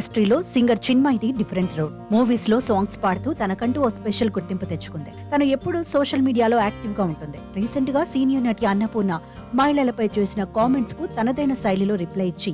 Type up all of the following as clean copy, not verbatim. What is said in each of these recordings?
ఇండస్ట్రీలో singer చిన్మయిది different road. Movies లో songs పాడుతూ తనకంటూ ఓ స్పెషల్ గుర్తింపు తెచ్చుకుంది. తను ఎప్పుడూ సోషల్ మీడియాలో యాక్టివ్ గా ఉంటుంది. రీసెంట్ గా సీనియర్ నటి అన్నపూర్ణ మహిళలపై చేసిన కామెంట్స్ కు తనదైన శైలిలో రిప్లై ఇచ్చి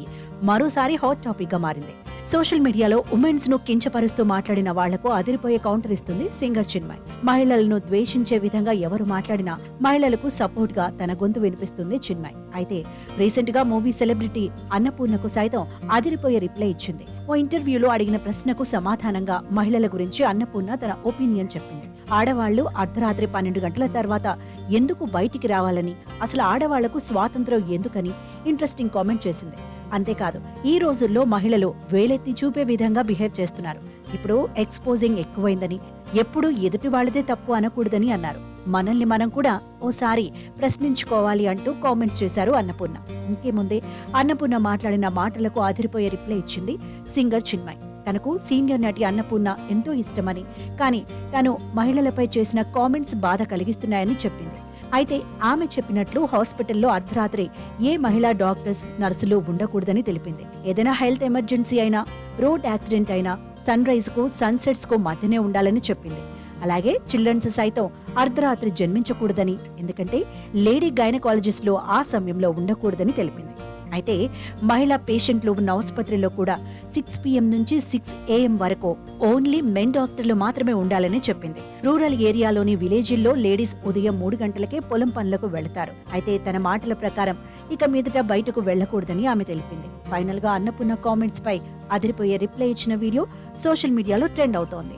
మరోసారి హాట్ టాపిక్ గా మారింది. సోషల్ మీడియాలో ఉమెన్స్ ను కించపరుస్తూ మాట్లాడిన వాళ్లకు అదిరిపోయే కౌంటర్ ఇస్తుంది సింగర్ చిన్మయి. మహిళలను ద్వేషించే విధంగా ఎవరు మాట్లాడినా మహిళలకు సపోర్ట్ గా తన గొంతు వినిపిస్తుంది చిన్మయి. అయితే రీసెంట్ గా మూవీ సెలబ్రిటీ అన్నపూర్ణకు సైతం అదిరిపోయే రిప్లై ఇచ్చింది. ఓ ఇంటర్వ్యూలో అడిగిన ప్రశ్నకు సమాధానంగా మహిళల గురించి అన్నపూర్ణ తన ఒపీనియన్ చెప్పింది. ఆడవాళ్లు అర్ధరాత్రి 12 గంటల తర్వాత ఎందుకు బయటికి రావాలని, అసలు ఆడవాళ్లకు స్వాతంత్ర్యం ఎందుకని ఇంట్రెస్టింగ్ కామెంట్ చేసింది. అంతేకాదు, ఈ రోజుల్లో మహిళలు వేలెత్తి చూపే విధంగా బిహేవ్ చేస్తున్నారు. ఇప్పుడు ఎక్స్పోజింగ్ ఎక్కువైందని, ఎప్పుడూ ఎదుటి వాళ్లదే తప్పు అనకూడదని అన్నారు. మనల్ని మనం కూడా ఓసారి ప్రశ్నించుకోవాలి అంటూ కామెంట్స్ చేశారు అన్నపూర్ణ. ఇంకేముందే, అన్నపూర్ణ మాట్లాడిన మాటలకు అదిరిపోయే రిప్లై ఇచ్చింది సింగర్ చిన్మయి. తనకు సీనియర్ నటి అన్నపూర్ణ ఎంతో ఇష్టమని, కానీ తను మహిళలపై చేసిన కామెంట్స్ బాధ కలిగిస్తున్నాయని చెప్పింది. అయితే ఆమె చెప్పినట్లు హాస్పిటల్లో అర్ధరాత్రి ఏ మహిళా డాక్టర్స్, నర్సులు ఉండకూడదని తెలిపింది. ఏదైనా హెల్త్ ఎమర్జెన్సీ అయినా, రోడ్ యాక్సిడెంట్ అయినా సన్ రైజ్ కు సన్సెట్స్ కు మధ్యనే ఉండాలని చెప్పింది. అలాగే చిల్డ్రన్స్ సైతం అర్ధరాత్రి జన్మించకూడదని, ఎందుకంటే లేడీ గైనకాలజిస్టులు ఆ సమయంలో ఉండకూడదని తెలిపింది. అయితే మహిళా పేషెంట్లు ఉన్న ఆసుపత్రిలో కూడా 6 PM నుంచి 6 AM వరకు ఓన్లీ మెన్ డాక్టర్లు మాత్రమే ఉండాలని చెప్పింది. రూరల్ ఏరియాలోని విలేజిల్లో లేడీస్ ఉదయం 3 గంటలకే పొలం పనులకు వెళతారు. అయితే తన మాటల ప్రకారం ఇక మీదట బయటకు వెళ్లకూడదని ఆమె తెలిపింది. ఫైనల్ గా అన్నపూర్ణ కామెంట్స్ పై అదిరిపోయే రిప్లై ఇచ్చిన వీడియో సోషల్ మీడియాలో ట్రెండ్ అవుతోంది.